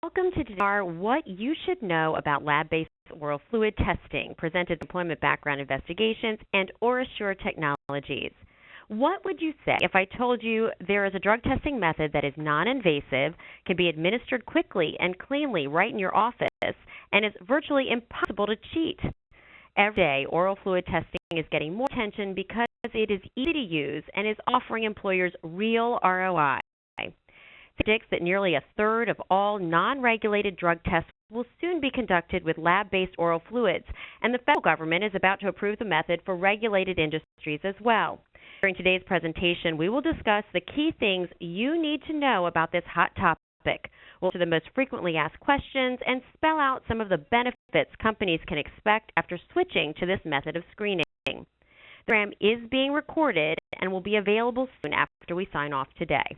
Welcome to our What You Should Know About Lab-Based Oral Fluid Testing, presented by Employment Background Investigations and OraSure Technologies. What would you say if I told you there is a drug testing method that is non-invasive, can be administered quickly and cleanly right in your office, and is virtually impossible to cheat? Every day, oral fluid testing is getting more attention because it is easy to use and is offering employers real ROI. Predicts that nearly a third of all non-regulated drug tests will soon be conducted with lab-based oral fluids, and the federal government is about to approve the method for regulated industries as well. During today's presentation, we will discuss the key things you need to know about this hot topic. We'll answer the most frequently asked questions and spell out some of the benefits companies can expect after switching to this method of screening. The program is being recorded and will be available soon after we sign off today.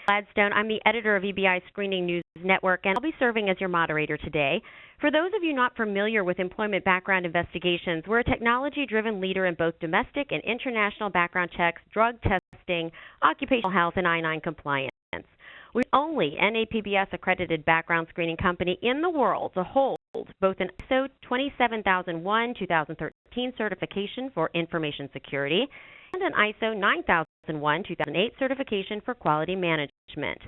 Gladstone. I'm the editor of EBI Screening News Network, and I'll be serving as your moderator today. For those of you not familiar with Employment Background Investigations, we're a technology-driven leader in both domestic and international background checks, drug testing, occupational health, and I-9 compliance. We're the only NAPBS-accredited background screening company in the world to hold both an ISO 27001-2013 certification for information security and an ISO 9001-2008 certification for quality management.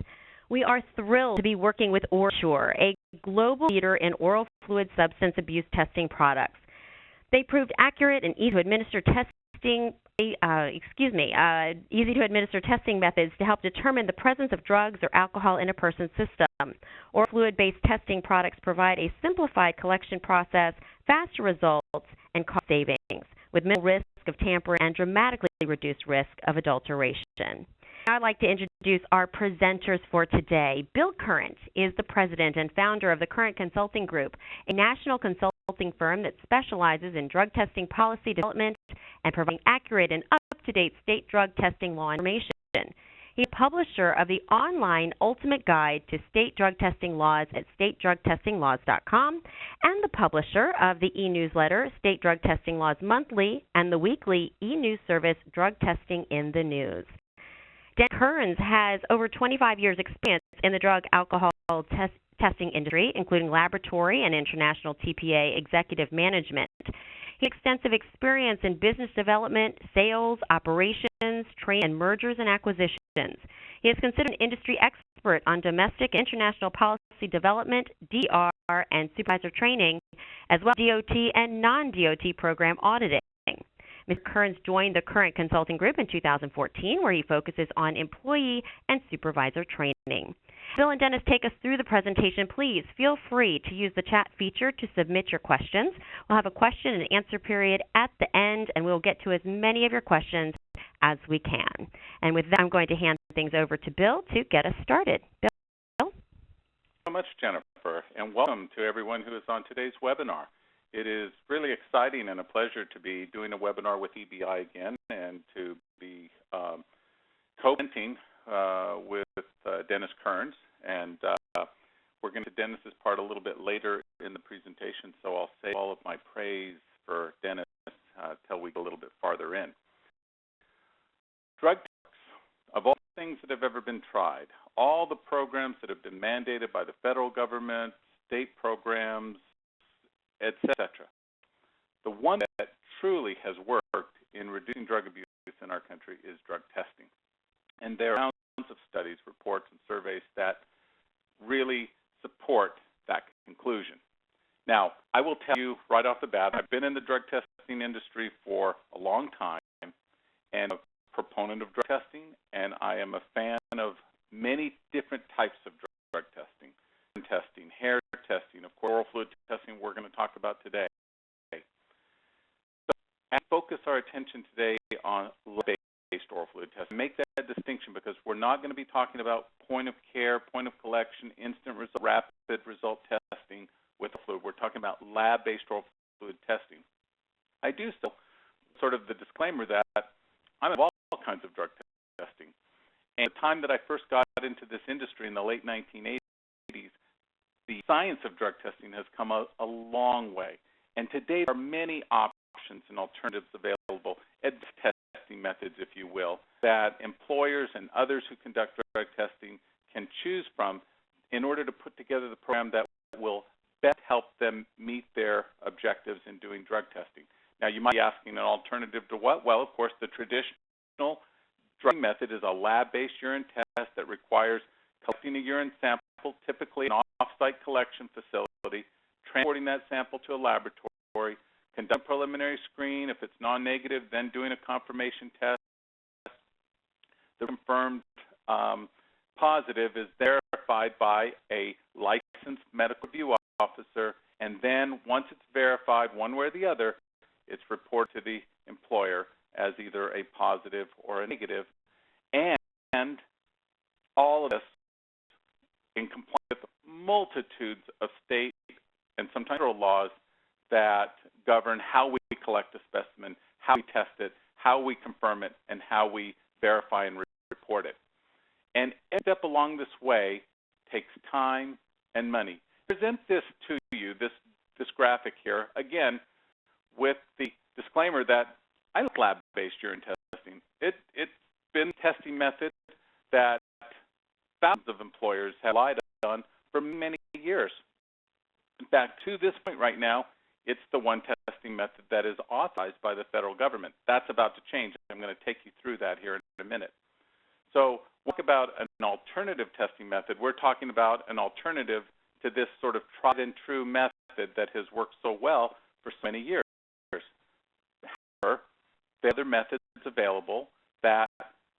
We are thrilled to be working with OraSure, a global leader in oral fluid substance abuse testing products. They proved accurate and easy to administer testing methods to help determine the presence of drugs or alcohol in a person's system. Oral fluid-based testing products provide a simplified collection process, faster results, and cost savings, with minimal risk of tampering and dramatically reduced risk of adulteration. Now I'd like to introduce our presenters for today. Bill Current is the president and founder of the Current Consulting Group, a national consulting firm that specializes in drug testing policy development and providing accurate and up-to-date state drug testing law information. He's a publisher of the online Ultimate Guide to State Drug Testing Laws at statedrugtestinglaws.com and the publisher of the e-newsletter State Drug Testing Laws Monthly and the weekly e-news service Drug Testing in the News. Dan Kearns has over 25 years' experience in the drug alcohol testing industry, including laboratory and international TPA executive management. He has extensive experience in business development, sales, operations, training, and mergers and acquisitions. He is considered an industry expert on domestic and international policy development, DR, and supervisor training, as well as DOT and non-DOT program auditing. Mr. Kearns joined the Current Consulting Group in 2014, where he focuses on employee and supervisor training. Bill and Dennis take us through the presentation. Please feel free to use the chat feature to submit your questions. We'll have a question and answer period at the end, and we'll get to as many of your questions as we can. And with that, I'm going to hand things over to Bill to get us started. Bill? Thank you so much, Jennifer, and welcome to everyone who is on today's webinar. It is really exciting and a pleasure to be doing a webinar with EBI again and to be co-presenting with Dennis Kearns. And we're going to Dennis's part a little bit later in the presentation, so I'll save all of my praise for Dennis till we go a little bit farther in. Drug tests, of all the things that have ever been tried, all the programs that have been mandated by the federal government, state programs, etc. The one that truly has worked in reducing drug abuse in our country is drug testing. And there are thousands of studies, reports, and surveys that really support that conclusion. Now, I will tell you right off the bat, I've been in the drug testing industry for a long time and a proponent of drug testing, and I am a fan of many different types of drug testing. Testing, hair testing, of course, oral fluid testing we're going to talk about today. So I focus our attention today on lab-based oral fluid testing. Make that distinction because we're not going to be talking about point of care, point of collection, instant result, rapid result testing with fluid. We're talking about lab-based oral fluid testing. I do so sort of the disclaimer that I'm involved in all kinds of drug testing. And the time that I first got into this industry in the late 1980s, the science of drug testing has come a long way. And today there are many options and alternatives available, advanced testing methods, if you will, that employers and others who conduct drug testing can choose from in order to put together the program that will best help them meet their objectives in doing drug testing. Now, you might be asking an alternative to what? Well, of course, the traditional drug method is a lab-based urine test that requires collecting a urine sample, typically an off-site collection facility, transporting that sample to a laboratory, conduct a preliminary screen. If it's non-negative, then doing a confirmation test. The confirmed positive is verified by a licensed medical review officer, and then once it's verified one way or the other, it's reported to the employer as either a positive or a negative. And all of this in compliance with multitudes of state and sometimes federal laws that govern how we collect a specimen, how we test it, how we confirm it, and how we verify and report it. And every step along this way takes time and money. Present this to you, this graphic here, again, with the disclaimer that I like lab-based urine testing. It's been a testing method that thousands of employers have relied on for many years. In fact, to this point right now, it's the one testing method that is authorized by the federal government. That's about to change. I'm going to take you through that here in a minute. So, talk about an alternative testing method. We're talking about an alternative to this sort of tried and true method that has worked so well for so many years. However, there are other methods available that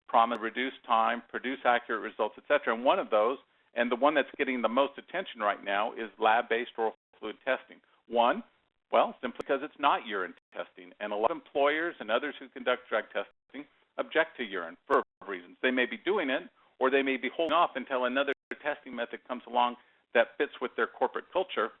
promise reduce time, produce accurate results, etc. And one of those, and the one that's getting the most attention right now, is lab-based oral fluid testing. One, well, simply because it's not urine testing, and a lot of employers and others who conduct drug testing object to urine for reasons. They may be doing it, or they may be holding off until another testing method comes along that fits with their corporate culture.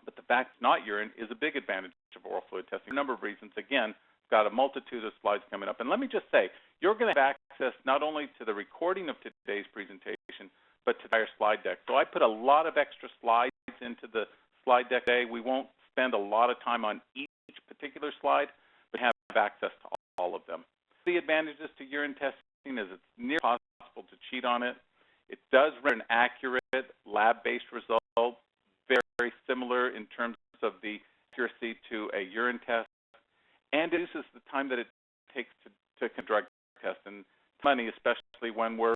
But the fact it's not urine is a big advantage of oral fluid testing for a number of reasons. Again, got a multitude of slides coming up. And let me just say, you're going to have access not only to the recording of today's presentation, but to the entire slide deck. So I put a lot of extra slides into the slide deck today. We won't spend a lot of time on each particular slide, but have access to all of them. The advantages to urine testing is it's near impossible to cheat on it. It does render an accurate lab-based result, very similar in terms of the accuracy to a urine test, and it reduces the time that it takes to conduct a drug test and money, especially when we're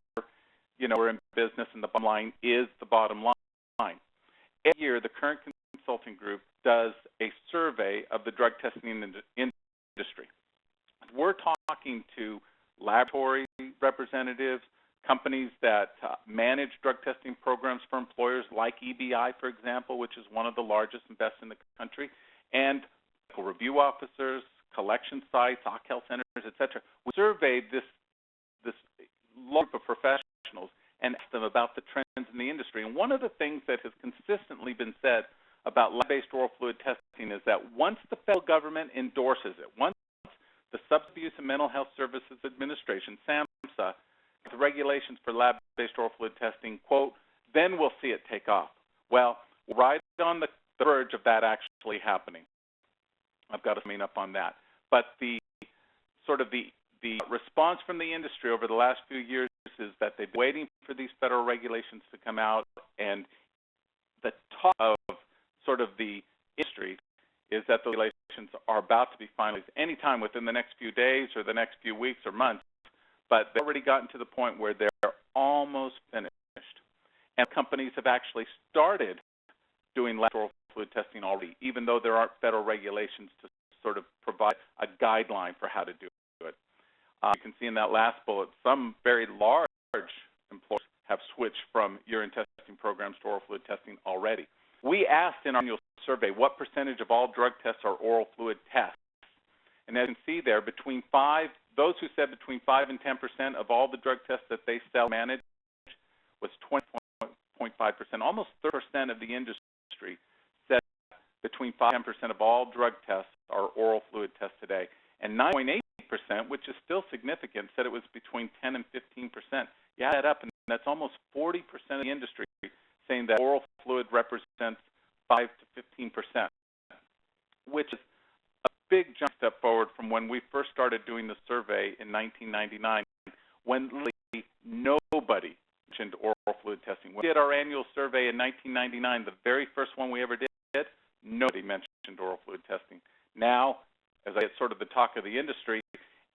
in business and the bottom line is the bottom line. Every year, the current consulting group does a survey of the drug testing industry. We're talking to laboratory representatives, companies that manage drug testing programs for employers like EBI, for example, which is one of the largest and best in the country, and medical review officers, collection sites, OCHEL centers, etc. We surveyed this group of professionals and asked them about the trends in the industry. And one of the things that has consistently been said about lab-based oral fluid testing is that once the federal government endorses it, once the Substance Abuse and Mental Health Services Administration, SAMHSA, the regulations for lab-based oral fluid testing, quote, then we'll see it take off. Well, we're right on the verge of that actually happening. I've got a summing up on that. But the response from the industry over the last few years is that they've been waiting for these federal regulations to come out, and the talk of sort of the industry is that the regulations are about to be finalized anytime within the next few days or the next few weeks or months, but they've already gotten to the point where they're almost finished. And companies have actually started doing lateral fluid testing already, even though there aren't federal regulations to sort of provide a guideline for how to do it. You can see in that last bullet, some very large employers have switched from urine testing programs to oral fluid testing already. We asked in our annual survey what percentage of all drug tests are oral fluid tests. And as you can see there, those who said between 5 and 10% of all the drug tests that they sell manage was 20.5%. Almost 30% of the industry said between 5 and 10% of all drug tests are oral fluid tests today. And 9.8%, which is still significant, said it was between 10 and 15%. You add that up, and that's almost 40% of the industry saying that oral fluid represents 5 to 15%, which is a big jump step forward from when we first started doing the survey in 1999, when literally nobody mentioned oral fluid testing. When we did our annual survey in 1999, the very first one we ever did, nobody mentioned oral fluid testing. Now, as I get sort of the talk of the industry,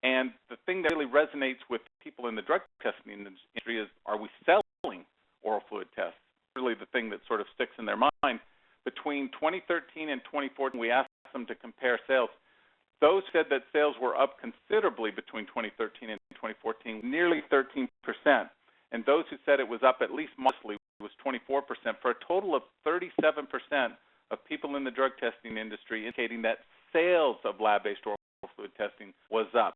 and the thing that really resonates with people in the drug testing industry is, are we selling oral fluid tests? Really the thing that sort of sticks in their mind. Between 2013 and 2014, we asked them to compare sales. Those said that sales were up considerably between 2013 and 2014, nearly 13%. And those who said it was up at least modestly was 24%, for a total of 37% of people in the drug testing industry indicating that sales of lab-based oral fluid testing was up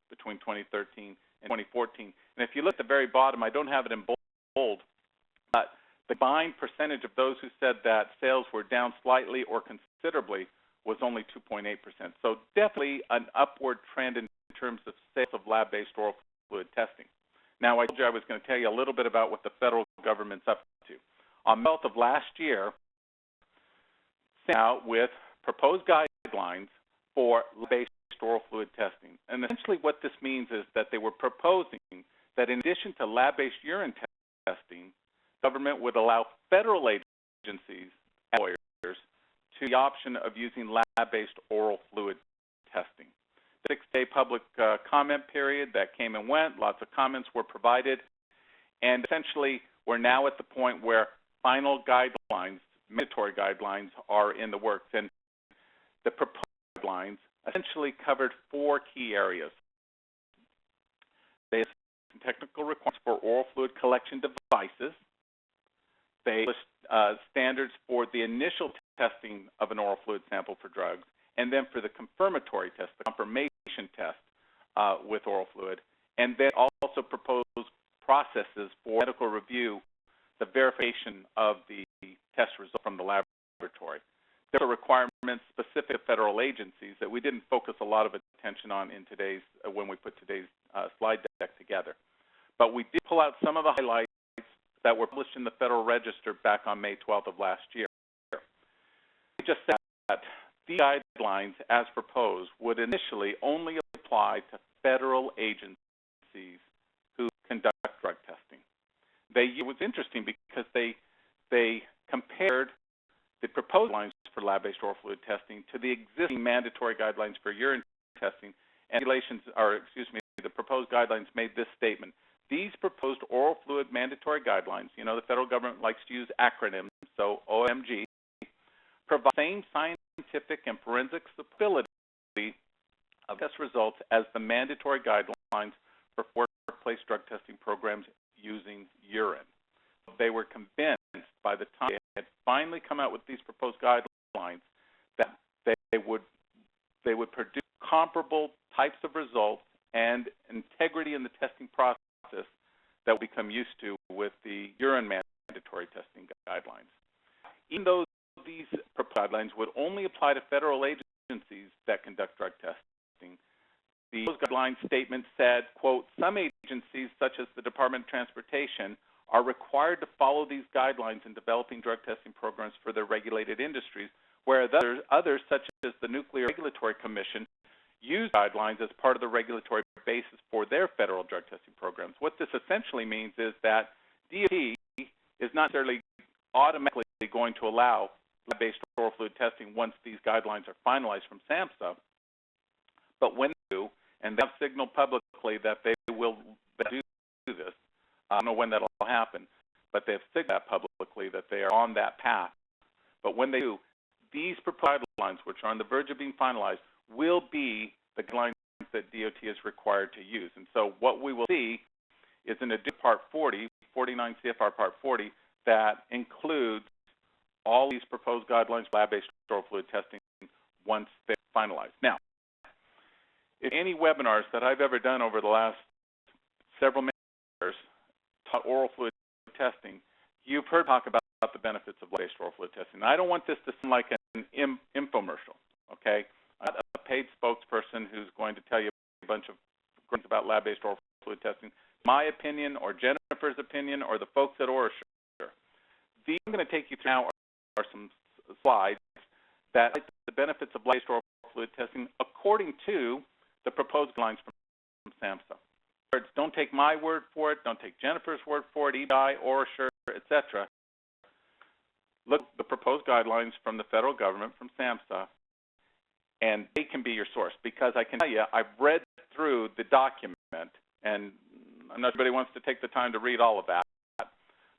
between 2013 and 2014. And if you look at the very bottom, I don't have it in bold, but the combined percentage of those who said that sales were down slightly or considerably was only 2.8%. So definitely an upward trend in terms of sales of lab-based oral fluid testing. Now, I told you I was going to tell you a little bit about what the federal government's up to. On May 12th of last year, sent out with proposed guidelines for lab-based oral fluid testing. And essentially what this means is that they were proposing that in addition to lab-based urine testing, government would allow federal agencies and employers to the option of using lab-based oral fluid testing. The 6-day public comment period that came and went, lots of comments were provided, and essentially we're now at the point where final guidelines, mandatory guidelines, are in the works. And the proposed guidelines essentially covered 4 key areas. They have technical requirements for oral fluid collection devices. They list standards for the initial testing of an oral fluid sample for drugs, and then for the confirmatory test, the confirmation test with oral fluid, and then also propose processes for medical review, the verification of the test result from the laboratory. There are requirements specific to federal agencies that we didn't focus a lot of attention on in today's, when we put today's slide deck together. But we did pull out some of the highlights that were published in the Federal Register back on May 12th of last year. We just said that these guidelines, as proposed, would initially only apply to federal agencies who conduct drug testing. It was interesting because they compared the proposed guidelines for lab-based oral fluid testing to the existing mandatory guidelines for urine testing. And the proposed guidelines made this statement: these proposed oral fluid mandatory guidelines, you know, the federal government likes to use acronyms, so OMG, provide the same scientific and forensic stability of test results as the mandatory guidelines for workplace drug testing programs using urine. They were convinced by the time they had finally come out with these proposed guidelines that they would produce comparable types of results and integrity in the testing process that we become used to with the urine mandatory testing guidelines. Even though these proposed guidelines would only apply to federal agencies that conduct drug testing, the guideline statement said, quote, some agencies, such as the Department of Transportation, are required to follow these guidelines in developing drug testing programs for their regulated industries, whereas others, such as the Nuclear Regulatory Commission, use guidelines as part of the regulatory basis for their federal drug testing programs. What this essentially means is that DOT is not necessarily automatically going to allow lab-based oral fluid testing once these guidelines are finalized from SAMHSA, but when they do, and they have signaled publicly that they will do this, I don't know when that will happen, but they have signaled that publicly that they are on that path. But when they do, these proposed guidelines, which are on the verge of being finalized, will be the guidelines that DOT is required to use. And so what we will see is an additional Part 40, 49 CFR Part 40, that includes all these proposed guidelines for lab-based oral fluid testing once they're finalized. Now, in any webinars that I've ever done over the last several years taught oral fluid testing, you've heard talk about the benefits of lab-based oral fluid testing. I don't want this to sound like an infomercial, okay? I'm not a paid spokesperson who's going to tell you a bunch of things about lab-based oral fluid testing. My opinion, or Jennifer's opinion, or the folks at OraSure. These I'm going to take you through now are some slides that highlight the benefits of lab-based oral fluid testing according to the proposed guidelines from SAMHSA. words, don't take my word for it, don't take Jennifer's word for it, EBI, OraSure, etc. Look at the proposed guidelines from the federal government, from SAMHSA, and they can be your source, because I can tell you, I've read through the document, and not everybody wants to take the time to read all of that,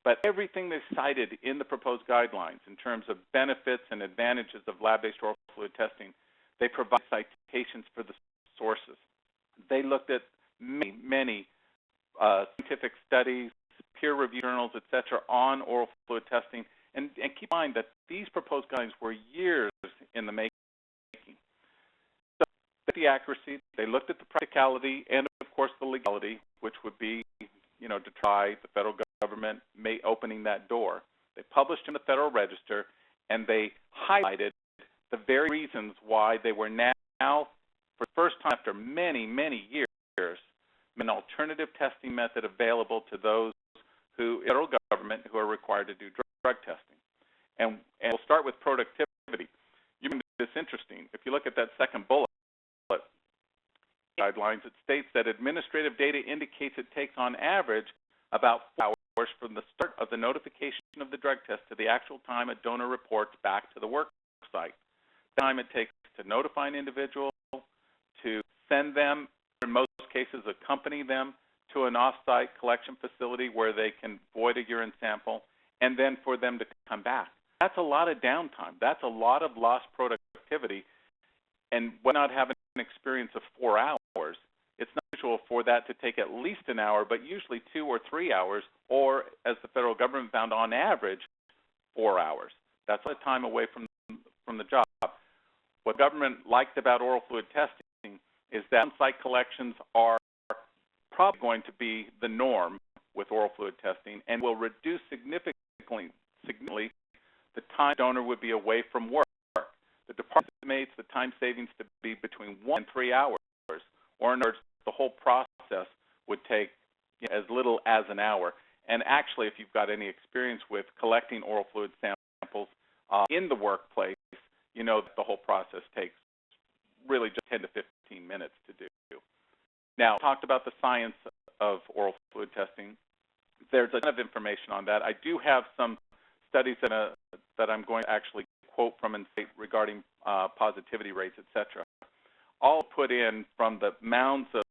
but everything they cited in the proposed guidelines in terms of benefits and advantages of lab-based oral fluid testing, they provide citations for the sources. They looked at many scientific studies, peer-reviewed journals, etc., on oral fluid testing, and keep in mind that these proposed guidelines were years in the making. So, the accuracy, they looked at the practicality, and of course the legality, which would be, to try the federal government opening that door. They published in the Federal Register, and they highlighted the very reasons why they were now, for the first time after many, many years, an alternative testing method available to those who, federal government, who are required to do drug testing. And we'll start with productivity. You find this interesting. If you look at that second bullet, guidelines, it states that administrative data indicates it takes on average about 4 hours from the start of the notification of the drug test to the actual time a donor reports back to the work site. The time it takes to notify an individual, to send them, in most cases accompany them to an off-site collection facility where they can void a urine sample, and then for them to come back. That's a lot of downtime. That's a lot of lost productivity. And when not having an experience of 4 hours, it's not usual for that to take at least an hour, but usually 2 or 3 hours, or as the federal government found, on average, 4 hours. That's a lot of time away from the job. What government liked about oral fluid testing is that on-site collections are probably going to be the norm with oral fluid testing, and will reduce significantly the time the donor would be away from work. The department estimates the time savings to be between 1 and 3 hours, or in other words, the whole process would take as little as an hour. And actually, if you've got any experience with collecting oral fluid samples in the workplace, you know that the whole process takes really just 10 to 15 minutes to do. Now, I talked about the science of oral fluid testing. There's a ton of information on that. I do have some studies that I'm going to actually quote from and state regarding positivity rates, etc. All put in from the mounds of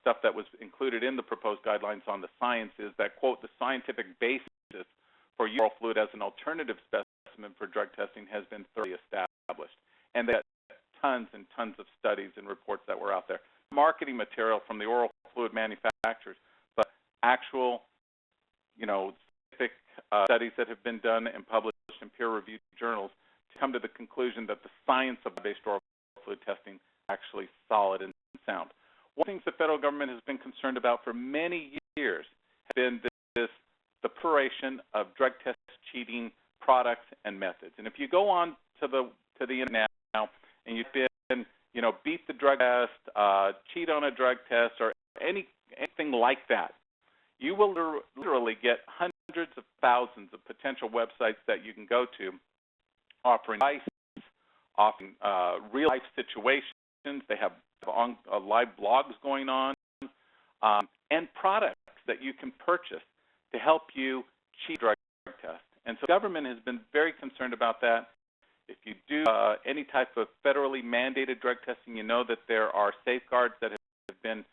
stuff that was included in the proposed guidelines on the science is that, quote, the scientific basis for oral fluid as an alternative specimen for drug testing has been thoroughly established. And they got tons and tons of studies and reports that were out there. Marketing material from the oral fluid manufacturers, but actual, specific studies that have been done and published in peer-reviewed journals to come to the conclusion that the science of based oral fluid testing is actually solid and sound. One of the things the federal government has been concerned about for many years has been the proliferation of drug test cheating products and methods. And if you go on to the internet now and you've been, beat the drug test, cheat on a drug test, or anything like that, you will literally get hundreds of thousands of potential websites that you can go to offering advice, offering real-life situations. They have live blogs going on, and products that you can purchase to help you cheat drug test. And so the government has been very concerned about that. If you do any type of federally mandated drug testing, you know that there are safeguards that have been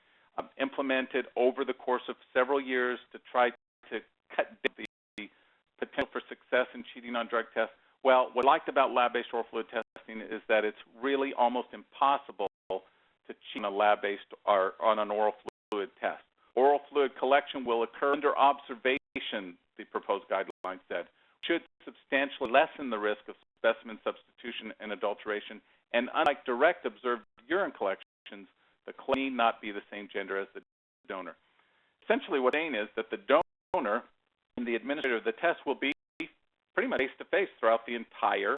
implemented over the course of several years to try to cut down the potential for success in cheating on drug tests. Well, what I liked about lab-based oral fluid testing is that it's really almost impossible to cheat on a lab-based or on an oral fluid test. Oral fluid collection will occur under observation, the proposed guidelines said, should substantially lessen the risk of specimen substitution and adulteration, and unlike direct observed urine collections, the collector need not be the same gender as the donor. Essentially what I'm saying is that the donor and the administrator of the test will be pretty much face-to-face throughout the entire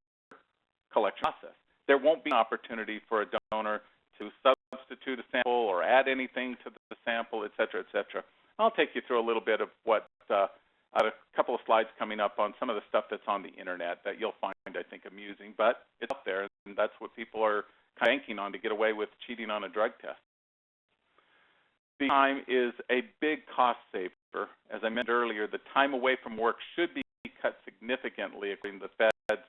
collection process. There won't be an opportunity for a donor to substitute a sample or add anything to the sample, et cetera, et cetera. I'll take you through a little bit of what a couple of slides coming up on some of the stuff that's on the internet that you'll find, I think, amusing, but it's out there, and that's what people are kind of banking on to get away with cheating on a drug test. The time is a big cost saver. As I mentioned earlier, the time away from work should be cut significantly according to the feds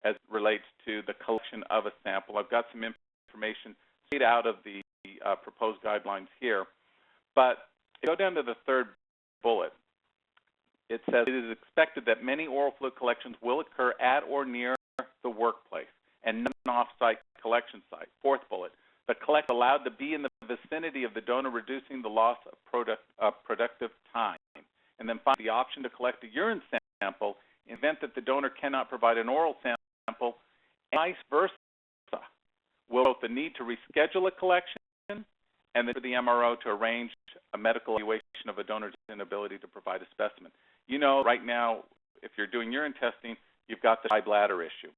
as it relates to the collection of a sample. I've got some information straight out of the proposed guidelines here. But if you go down to the third bullet, it says it is expected that many oral fluid collections will occur at or near the workplace and not an off-site collection site. Fourth bullet, the collector allowed to be in the vicinity of the donor, reducing the loss of productive time. And then finally, the option to collect a urine sample in the event that the donor cannot provide an oral sample, and vice versa, will both the need to reschedule a collection and then for the MRO to arrange a medical evaluation of a donor's inability to provide a specimen. You know, right now, if you're doing urine testing, you've got the dry bladder issue.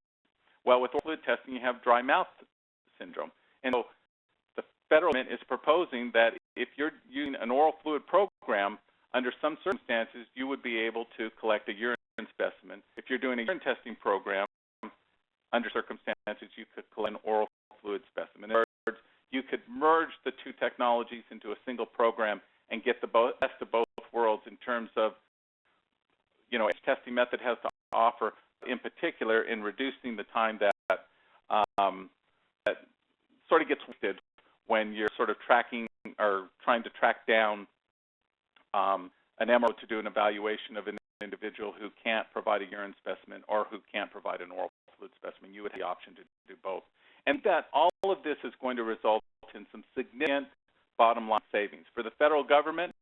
Well, with oral fluid testing, you have dry mouth syndrome. And so the federal government is proposing that if you're using an oral fluid program, under some circumstances, you would be able to collect a urine specimen. If you're doing a urine testing program, under circumstances, you could collect an oral fluid specimen. In other words, you could merge the two technologies into a single program and get the best of both worlds in terms of, you know, each testing method has to offer, in particular, in reducing the time that sort of gets wasted when you're sort of tracking or trying to track down an MRO to do an evaluation of an individual who can't provide a urine specimen or who can't provide an oral fluid specimen. You would have the option to do both. And that all of this is going to result in some significant bottom line savings. For the federal government,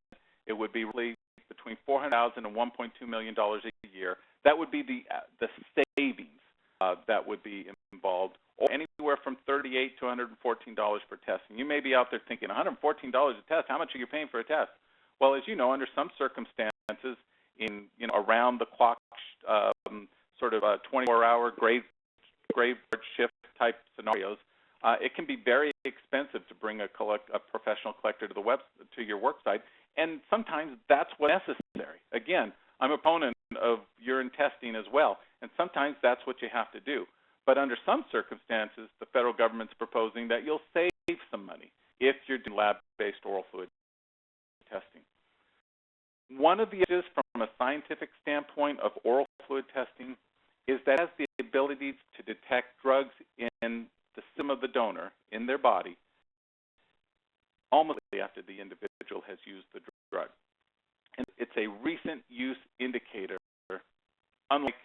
it would be really between $400,000 and $1.2 million a year. That would be the savings that would be involved, or anywhere from $38 to $114 per test. And you may be out there thinking, $114 a test, how much are you paying for a test? Well, as you know, under some circumstances, in around the clock sort of 24-hour graveyard shift type scenarios, it can be very expensive to bring a professional collector to your work site, and sometimes that's what's necessary. Again, I'm a proponent of urine testing as well, and sometimes that's what you have to do. But under some circumstances, the federal government's proposing that you'll save some money if you're doing lab-based oral fluid testing. One of the issues from a scientific standpoint of oral fluid testing is that it has the ability to detect drugs in the system of the donor, in their body, almost after the individual has used the drug. And it's a recent use indicator, unlike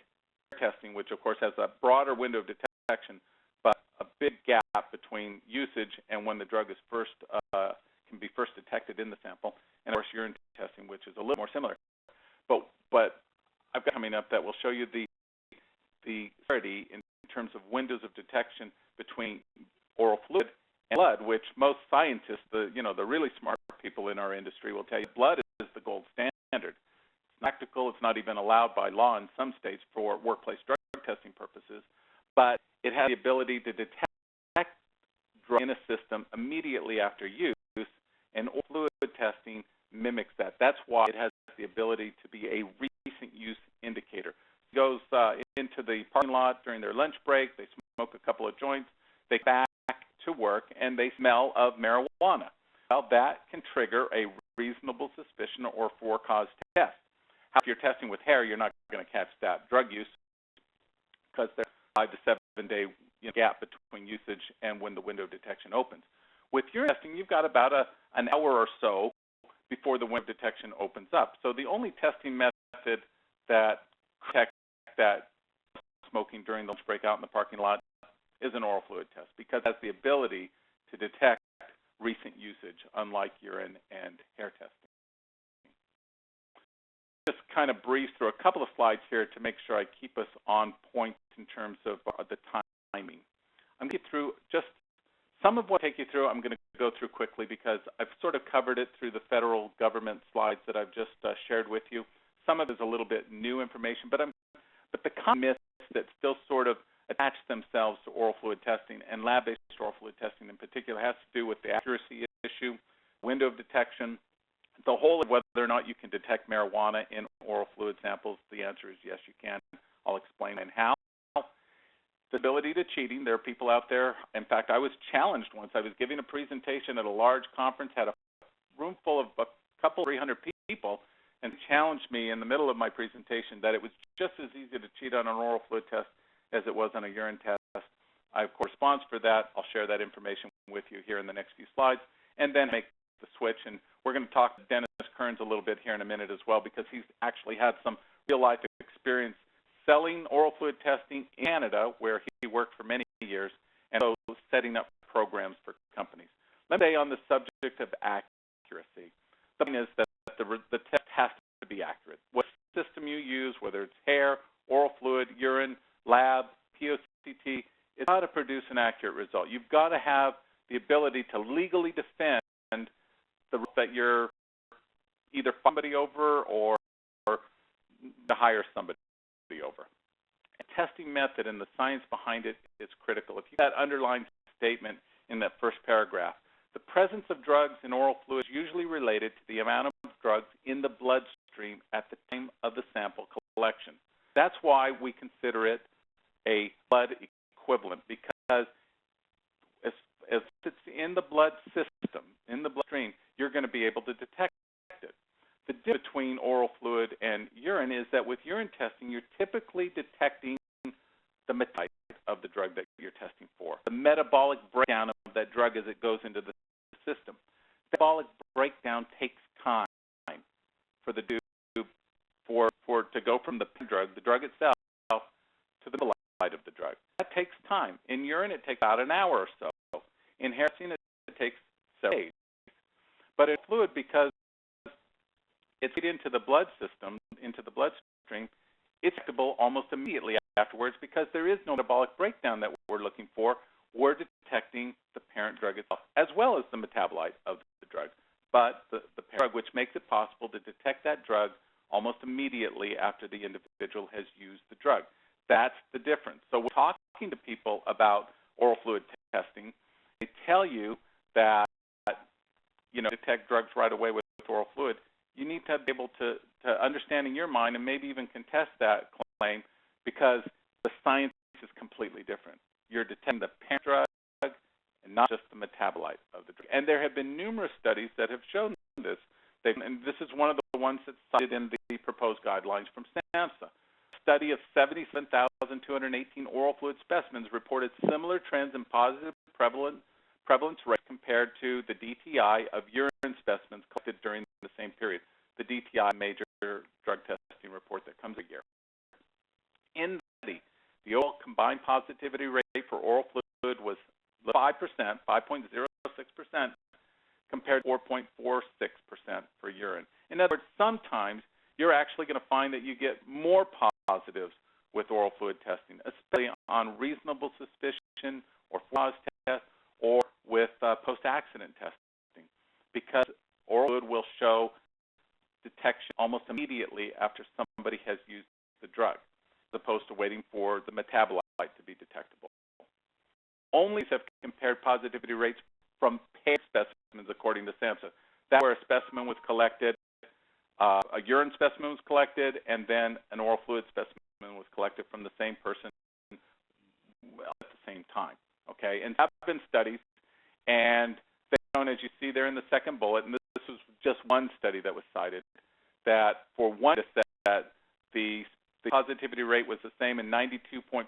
testing, which of course has a broader window of detection, but a big gap between usage and when the drug is can be first detected in the sample, and of course urine testing, which is a little more similar. But I've got coming up that will show you the disparity in terms of windows of detection between oral fluid and blood, which most scientists, the really smart people in our industry, will tell you blood is the gold standard. It's practical. It's not even allowed by law in some states for workplace drug testing purposes, but it has the ability to detect drugs in a system immediately after use, and oral fluid testing mimics that. That's why it has the ability to be a recent use indicator. It goes into the parking lot during their lunch break, they smoke a couple of joints, they come back to work, and they smell of marijuana. Well, that can trigger a reasonable suspicion or for-cause test. If you're testing with hair, you're not going to catch that drug use because there's a 5 to 7 day gap between usage and when the window of detection opens. With urine testing, you've got about an hour or so before the window of detection opens up. So the only testing method that detects that smoking during the lunch break out in the parking lot is an oral fluid test, because it has the ability to detect recent usage, unlike urine and hair testing. Just kind of breeze through a couple of slides here to make sure I keep us on point in terms of the timing. I'm going to get through just some of what I take you through. I'm going to go through quickly because I've sort of covered it through the federal government slides that I've just shared with you. Some of it is a little bit new information, but the common myths that still sort of attach themselves to oral fluid testing, and lab-based oral fluid testing in particular, has to do with the accuracy issue, window of detection, the whole of whether or not you can detect marijuana in oral fluid samples. The answer is yes, you can. I'll explain and how. The ability to cheating. There are people out there. In fact, I was challenged once. I was giving a presentation at a large conference, had a room full of a couple, 300 people, and challenged me in the middle of my presentation that it was just as easy to cheat on an oral fluid test as it was on a urine test. I have correspondence for that. I'll share that information with you here in the next few slides, and then make the switch. And we're going to talk to Dennis Kearns a little bit here in a minute as well, because he's actually had some real-life experience selling oral fluid testing in Canada, where he worked for many years, and so setting up programs for companies. Let me say on the subject of accuracy, the thing is that the test has to be accurate. What system you use, whether it's hair, oral fluid, urine, lab, POCT, it's got to produce an accurate result. You've got to have the ability to legally defend the that you're either somebody over or to hire somebody over. A testing method and the science behind it is critical. If you have that underlying statement in that first paragraph, the presence of drugs in oral fluid is usually related to the amount of drugs in the bloodstream at the time of the sample collection. That's why we consider it a blood equivalent, because as it's in the blood system, in the bloodstream, you're going to be able to detect it. The difference between oral fluid and urine is that with urine testing, you're typically detecting the metabolite of the drug that you're testing for, the metabolic breakdown of that drug as it goes into the system. The metabolic breakdown takes time for the tube for to go from the drug itself, to the metabolite of the drug. That takes time. In urine, it takes about an hour or so. In hair testing, it takes several days. But in fluid, because it's into the blood system, into the bloodstream, it's detectable almost immediately afterwards, because there is no metabolic breakdown that we're looking for. We're detecting the parent drug itself, as well as the metabolite of the drug. But the parent drug, which makes it possible to detect that drug almost immediately after the individual has used the drug. That's the difference. So we're talking to people about oral fluid testing. They tell you that, detect drugs right away with oral fluid. You need to be able to understand in your mind, and maybe even contest that claim, because the science is completely different. You're detecting the parent drug and not just the metabolite of the drug. And there have been numerous studies that have shown this. And this is one of the ones that's cited in the proposed guidelines from SAMHSA. A study of 77,218 oral fluid specimens reported similar trends in positive prevalence rate compared to the DTI of urine specimens collected during the same period. The DTI, major drug testing report that comes a year. In the study, the overall combined positivity rate for oral fluid was 5%, 5.06%, compared to 4.46% for urine. In other words, sometimes you're actually going to find that you get more positives with oral fluid testing, especially on reasonable suspicion or cause test, or with post-accident testing, because oral fluid will show detection almost immediately after somebody has used the drug, as opposed to waiting for the metabolite to be detectable. Only have compared positivity rates from paired specimens according to SAMHSA. That's where a specimen was collected, a urine specimen was collected, and then an oral fluid specimen was collected from the same person at the same time. Okay, and there have been studies, and they've shown, as you see there in the second bullet, and this was just one study that was cited, that for one set, the positivity rate was the same in 92.4%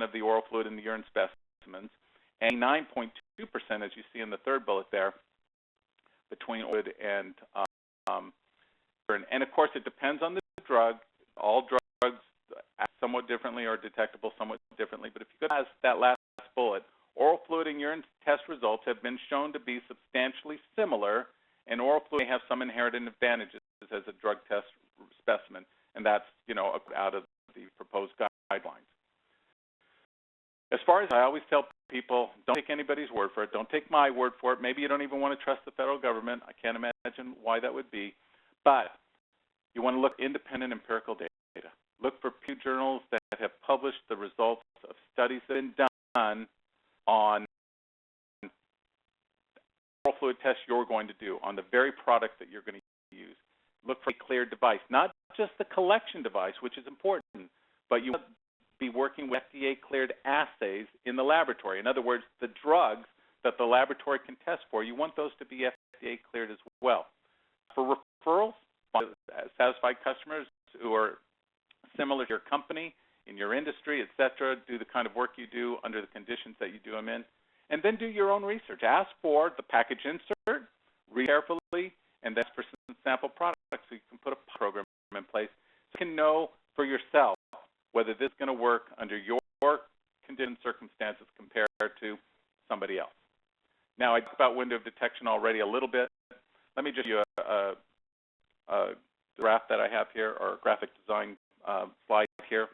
of the oral fluid in the urine specimens, and 9.2%, as you see in the third bullet there, between fluid and urine. And of course, it depends on the drug. All drugs act somewhat differently or detectable somewhat differently. But if you go to that last bullet, oral fluid and urine test results have been shown to be substantially similar, and oral fluid may have some inherent advantages as a drug test specimen, and that's out of the proposed guidelines. As far as I always tell people, don't take anybody's word for it. Don't take my word for it. Maybe you don't even want to trust the federal government. I can't imagine why that would be. But you want to look empirical empirical data. Look for peer journals that have published the results of studies that have been done on oral fluid tests you're going to do, on the very product that you're going to use. Look for a cleared device, not just the collection device, which is important, but you want to be working with FDA-cleared assays in the laboratory. In other words, the drugs that the laboratory can test for, you want those to be FDA cleared as well. For referrals, satisfied customers who are similar to your company, in your industry, et cetera, do the kind of work you do under the conditions that you do them in, and then do your own research. Ask for the package insert, read carefully, and then ask for some sample products so you can put a program in place so you can know for yourself whether this is going to work under your condition circumstances compared to somebody else. Now, I talked about window of detection already a little bit. Let me just give you a graph that I have here, or a graphic design slide here.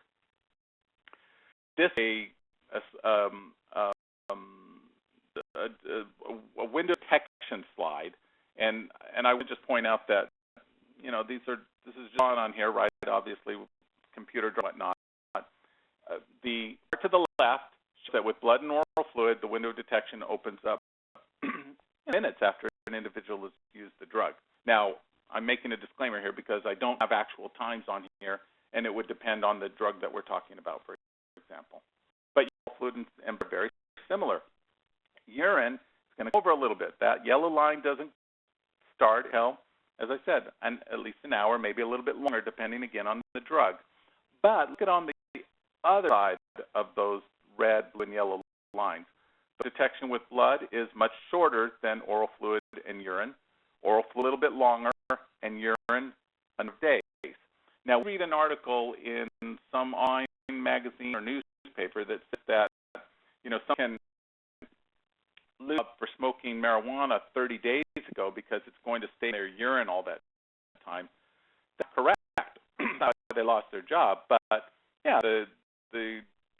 This is a window detection slide, and I would just point out that, you know, this is drawn on here, right? Obviously, computer drawn, whatnot. The part to the left shows that with blood and oral fluid, the window of detection opens up minutes after an individual has used the drug. Now, I'm making a disclaimer here because I don't have actual times on here, and it would depend on the drug that we're talking about, for example. But fluid and are very similar. Urine is going to go over a little bit. That yellow line doesn't start until, as I said, at least an hour, maybe a little bit longer, depending again on the drug. But look at on the other side of those red, blue, and yellow lines. The detection with blood is much shorter than oral fluid and urine. Oral fluid a little bit longer, and urine a number of days. Now, read an article in some online magazine or newspaper that says that, you know, someone can lose for smoking marijuana 30 days ago because it's going to stay in their urine all that time. That's correct. They lost their job, but yeah, the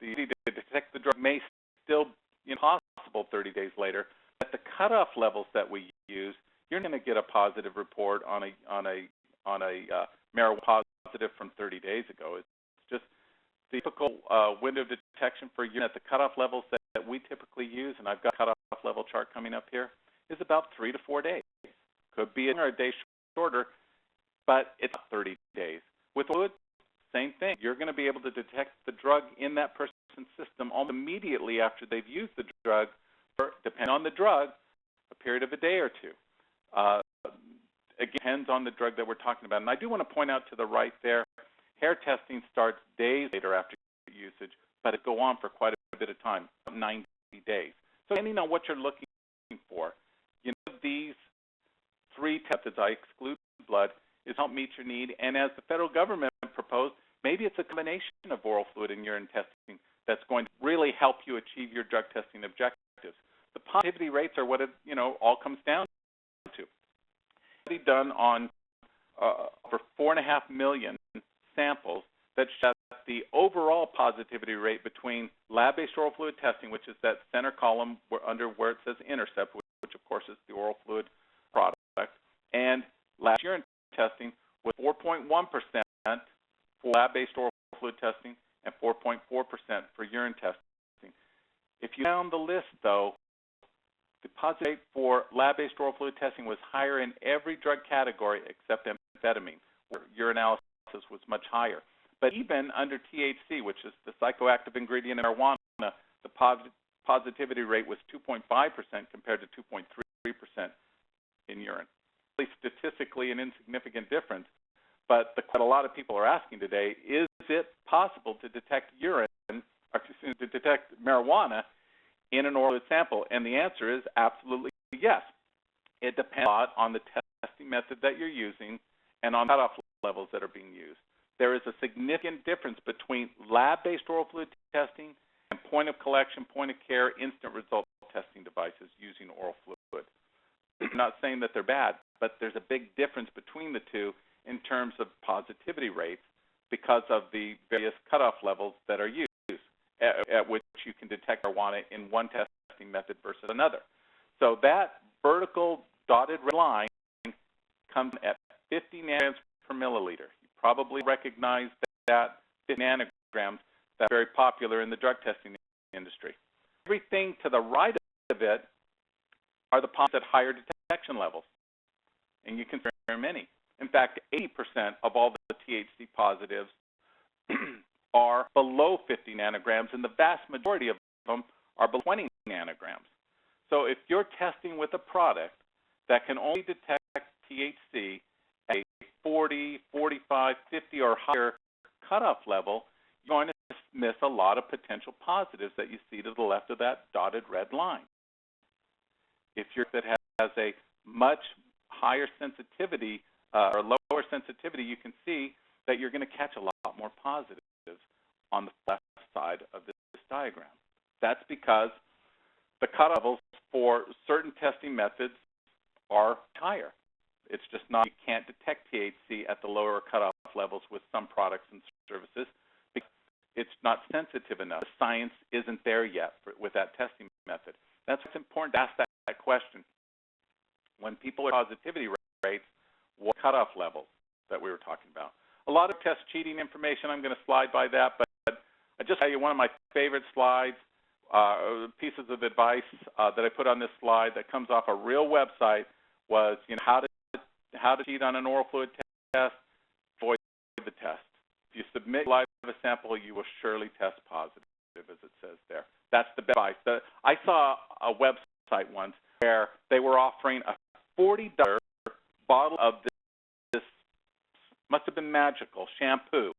ability to detect the drug may still be possible 30 days later. At the cutoff levels that we use, you're going to get a positive report on a marijuana positive from 30 days ago. It's just the typical window of detection for urine at the cutoff levels that we typically use, and I've got a cutoff level chart coming up here, is about 3 to 4 days. Could be a day shorter, but it's 30 days. With fluid, same thing. You're going to be able to detect the drug in that person's system almost immediately after they've used the drug, for, depending on the drug, a period of a day or two. It depends on the drug that we're talking about. And I do want to point out to the right there, hair testing starts days later after usage, but it go on for quite a bit of time, 90 days. So depending on what you're looking for, you know, these three methods, I exclude blood, is help meet your need. And as the federal government proposed, maybe it's a combination of oral fluid and urine testing that's going to really help you achieve your drug testing objectives. The positivity rates are what it, you know, all comes down to. Study done on over 4.5 million samples that show the overall positivity rate between lab-based oral fluid testing, which is that center column under where it says Intercept, which of course is the oral fluid product, and lab urine testing with 4.1% for lab-based oral fluid testing and 4.4% for urine testing. If you down the list, though, the positive rate for lab-based oral fluid testing was higher in every drug category except amphetamine, where urinalysis was much higher. But even under THC, which is the psychoactive ingredient in marijuana, the positivity rate was 2.5% compared to 2.3% in urine. Statistically an insignificant difference, but what a lot of people are asking today, is it possible to detect to detect marijuana in an oral sample? And the answer is absolutely yes. It depends a lot on the testing method that you're using and on cutoff levels that are being used. There is a significant difference between lab-based oral fluid testing and point of collection, point of care, instant result testing devices using oral fluid. I'm not saying that they're bad, but there's a big difference between the two in terms of positivity rates because of the various cutoff levels that are used, at which you can detect marijuana in one testing method versus another. So that vertical dotted red line comes at 50 nanograms per milliliter. You probably recognize that 50 nanograms that's very popular in the drug testing industry. Everything to the right of it are the positives at higher detection levels, and you can compare many. In fact, 80% of all the THC positives are below 50 nanograms, and the vast majority of them are below 20 nanograms. So if you're testing with a product that can only detect THC at a 40, 45, 50, or higher cutoff level, you're going to miss a lot of potential positives that you see to the left of that dotted red line. If you're that has a much higher sensitivity or lower sensitivity, you can see that you're going to catch a lot more positives on the left side of this diagram. That's because the cutoff levels for certain testing methods are higher. It's just not, you can't detect THC at the lower cutoff levels with some products and services because it's not sensitive enough. The science isn't there yet with that testing method. That's why it's important to ask that question. When people are positivity rates, what cutoff levels that we were talking about? A lot of test cheating information, I'm going to slide by that, but I just tell you one of my favorite slides, pieces of advice that I put on this slide that comes off a real website was, how to cheat on an oral fluid test, avoid the test. If you submit live a sample, you will surely test positive, as it says there. That's the best advice. I saw a website once where they were offering a $40 bottle of this must have been magical shampoo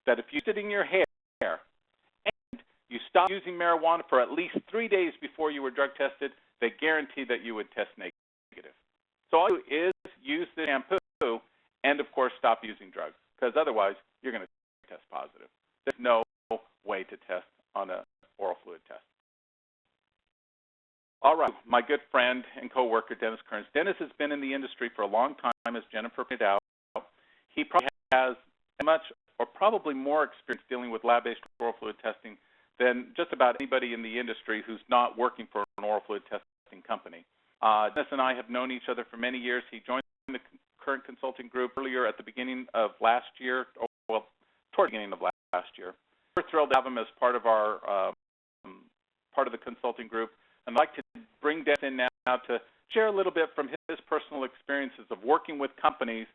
that if you used it in your hair and you stopped using marijuana for at least 3 days before you were drug tested, they guarantee that you would test negative. So all you do is use the shampoo and, of course, stop using drugs, because otherwise you're going to test positive. There's no way to test on an oral fluid test. All right, my good friend and coworker, Dennis Kearns. Dennis has been in the industry for a long time, as Jennifer pointed out. He probably has as much or probably more experience dealing with lab-based oral fluid testing than just about anybody in the industry who's not working for an oral fluid testing company. Dennis and I have known each other for many years. He joined the current consulting group earlier at the beginning of last year, well, toward the beginning of last year. We're thrilled to have him as part of our part of the consulting group. I'd like to bring Dennis in now to share a little bit from his personal experiences of working with companies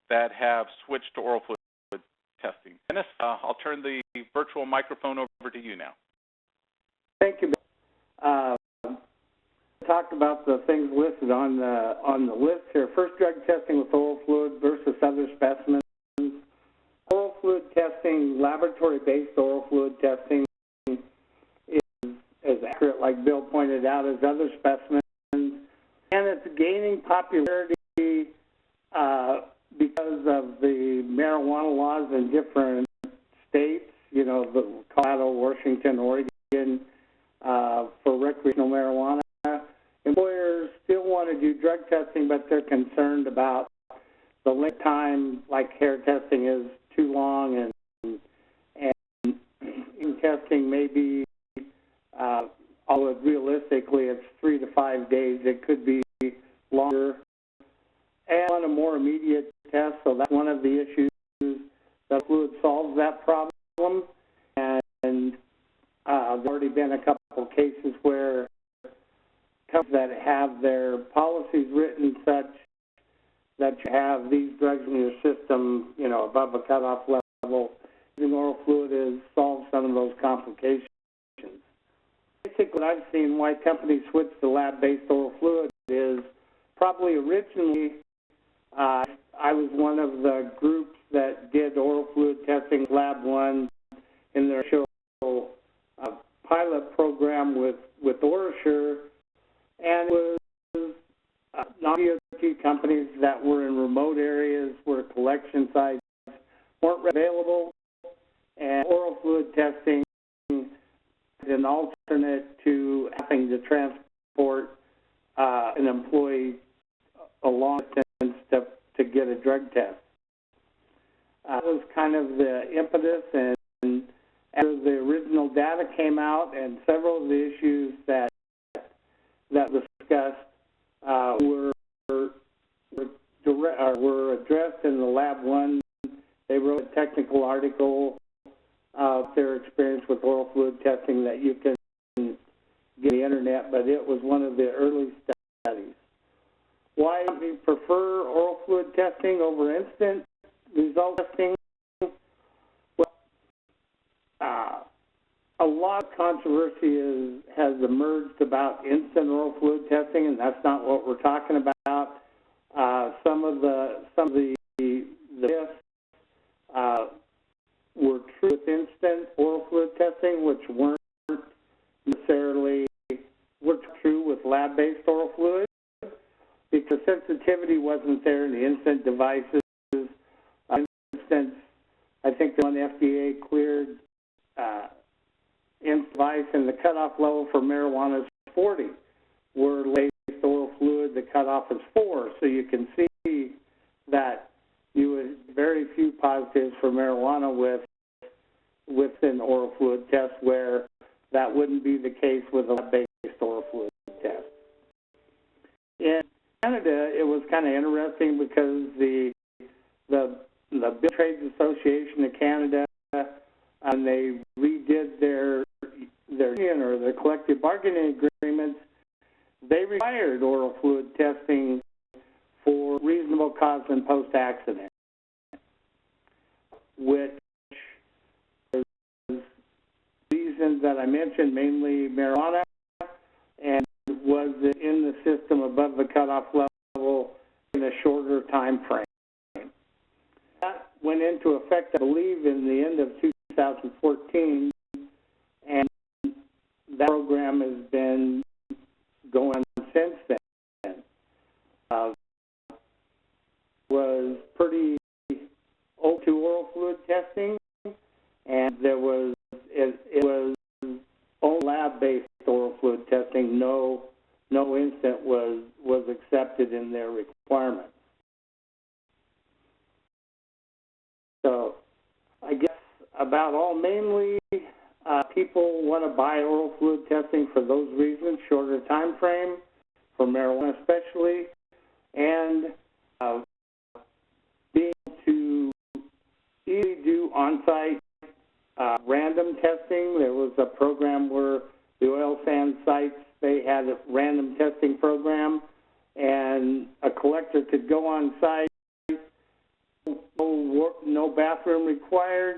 that have switched to oral fluid testing. Dennis, I'll turn the virtual microphone over to you now. Thank you. Talked about the things listed on the list here. First, drug testing with oral fluid versus other specimens. Oral fluid testing, laboratory-based oral fluid testing, is as accurate, like Bill pointed out, as other specimens, and it's gaining popularity because of the marijuana laws in different states. The Colorado, Washington, Oregon, for recreational marijuana. Employers still want to do drug testing, but they're concerned about the length of time, like hair testing is too long, and testing may be, although realistically it's 3 to 5 days, it could be longer. And on a more immediate test, so that's one of the issues. The fluid solves that problem, and there's already been a couple of cases where companies that have their policies written such that you have these drugs in your system, above a cutoff level, using oral fluid has solved some of those complications. Basically, what I've seen why companies switch to lab-based oral fluid is probably originally I was one of the groups that did oral fluid testing, Lab 1, in their initial pilot program with OraSure, and it was non-DOT companies that were in remote areas where collection sites weren't available, and oral fluid testing is an alternate to having to transport an employee a long distance to get a drug test. That was kind of the impetus, and as the original data came out and several of the issues that discussed were addressed in the Lab 1. They wrote a technical article of their experience with oral fluid testing that you can get on the internet, but it was one of the early studies. Why do we prefer oral fluid testing over instant result testing? Well, a lot of controversy has emerged about instant oral fluid testing, and that's not what we're talking about. some of the myths were true with instant oral fluid testing, which weren't necessarily true with lab-based oral fluid, because sensitivity wasn't there in the instant devices. For instance, I think the one FDA cleared instant device and the cutoff level for marijuana is 40, where lab-based oral fluid, the cutoff is 4. So you can see that you would very few positives for marijuana with an oral fluid test, where that wouldn't be the case with a lab-based oral fluid test. In Canada, it was kind of interesting because the Building Trades Association of Canada, and they redid their union or their collective bargaining agreements, they required oral fluid testing for reasonable cause and post-accident, which is reasons that I mentioned, mainly marijuana, and was in the system above the cutoff level in a shorter time frame. That went into effect, I believe, in the end of 2014, and that program has been going on since then. Was pretty open to oral fluid testing, and it was only lab-based oral fluid testing. No instant was accepted in their requirements. So I guess about all, mainly people want to buy oral fluid testing for those reasons, shorter time frame, for marijuana especially, and being able to easily do on-site random testing. There was a program where the oil sand sites, they had a random testing program, and a collector could go on site, no bathroom required,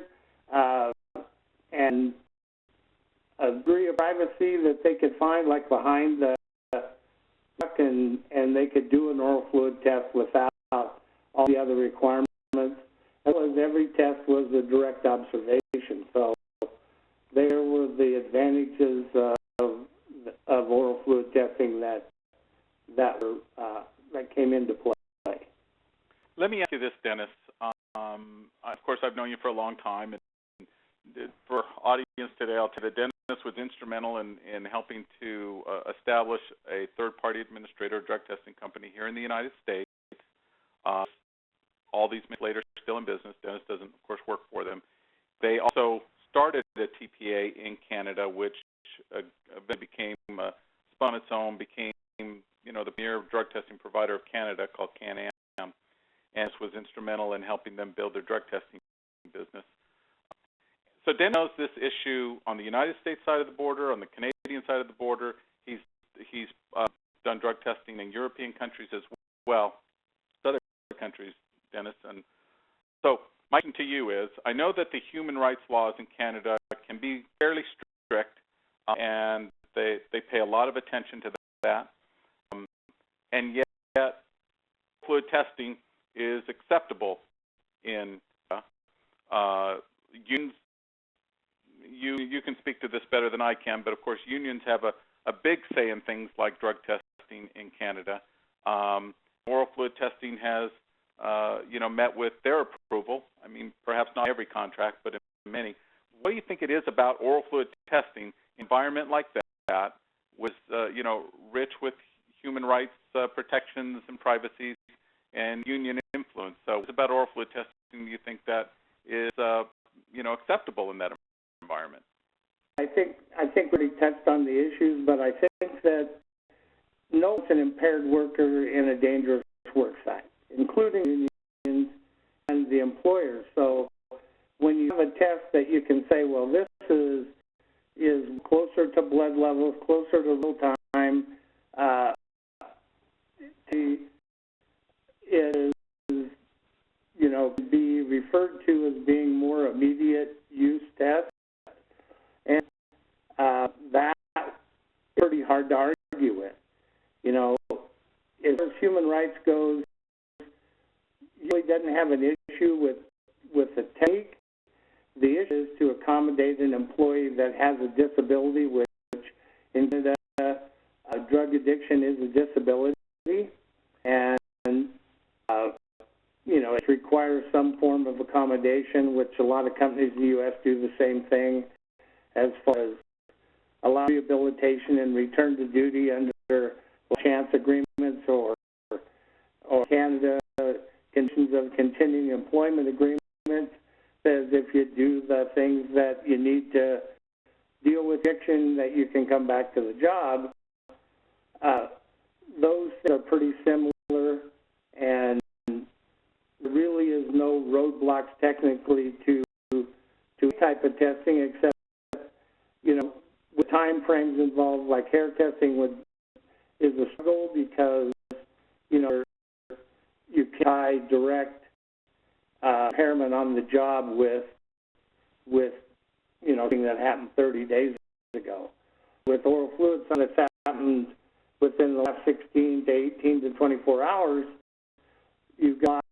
and a degree of privacy that they could find, like behind the truck, and they could do an oral fluid test without all the other requirements. As well as every test was a direct observation. So there were the advantages of oral fluid testing that came into play. Let me ask you this, Dennis. Of course, I've known you for a long time, and for audience today, I'll tell you that Dennis was instrumental in helping to establish a third-party administrator drug testing company here in the United States. All these months later, still in business. Dennis doesn't, of course, work for them. They also started a TPA in Canada, which became spun its own, became the premier drug testing provider of Canada, called Can-Am, and this was instrumental in helping them build their drug testing business. So Dennis knows this issue on the United States side of the border, on the Canadian side of the border. He's done drug testing in European countries as well, other countries, Dennis. And so my question to you is, I know that the human rights laws in Canada can be fairly strict, and they pay a lot of attention to that, and yet fluid testing is acceptable in unions. You can speak to this better than I can, but of course unions have a big say in things like drug testing in Canada. Oral fluid testing has met with their approval. I mean, perhaps not every contract, but in many. What do you think it is about oral fluid testing, environment like that, was rich with human rights protections and privacy and union influence? So what's about oral fluid testing do you think that is acceptable in that environment? I think we touched on the issues, but I think that no one's an impaired worker in a dangerous work site, including unions and the employers. So when you have a test that you can say, well, this is closer to blood levels, closer to real time, is be referred to as being more immediate use test, and that's pretty hard to argue with. As far as human rights goes, you doesn't have an issue with the technique. The issue is to accommodate an employee that has a disability, which in Canada, drug addiction is a disability, and it requires some form of accommodation, which a lot of companies in the U.S. do the same thing, as far as allow rehabilitation and return to duty under chance agreements or Canada conditions of continuing employment agreements. Says if you do the things that you need to deal with addiction, that you can come back to the job. Those things are pretty similar, and there really is no roadblocks technically to type of testing, except with time frames involved, like hair testing is a struggle because you can tie direct impairment on the job with something that happened 30 days ago. With oral fluid, something that's happened within the last 16 to 18 to 24 hours, you've got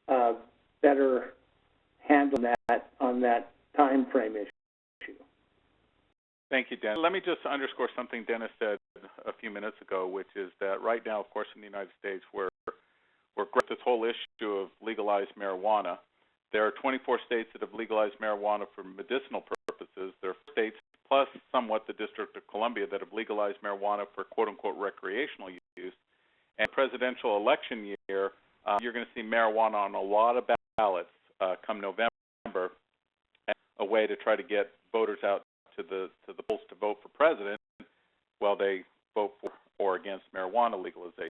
a better handle on that time frame issue. Thank you, Dennis. Let me just underscore something Dennis said a few minutes ago, which is that right now, of course, in the United States, we're with this whole issue of legalized marijuana. There are 24 states that have legalized marijuana for medicinal purposes. There are states, plus somewhat the District of Columbia, that have legalized marijuana for quote-unquote recreational use. And presidential election year, you're going to see marijuana on a lot of ballots come November, as a way to try to get voters out to the polls to vote for president while they vote for or against marijuana legalization.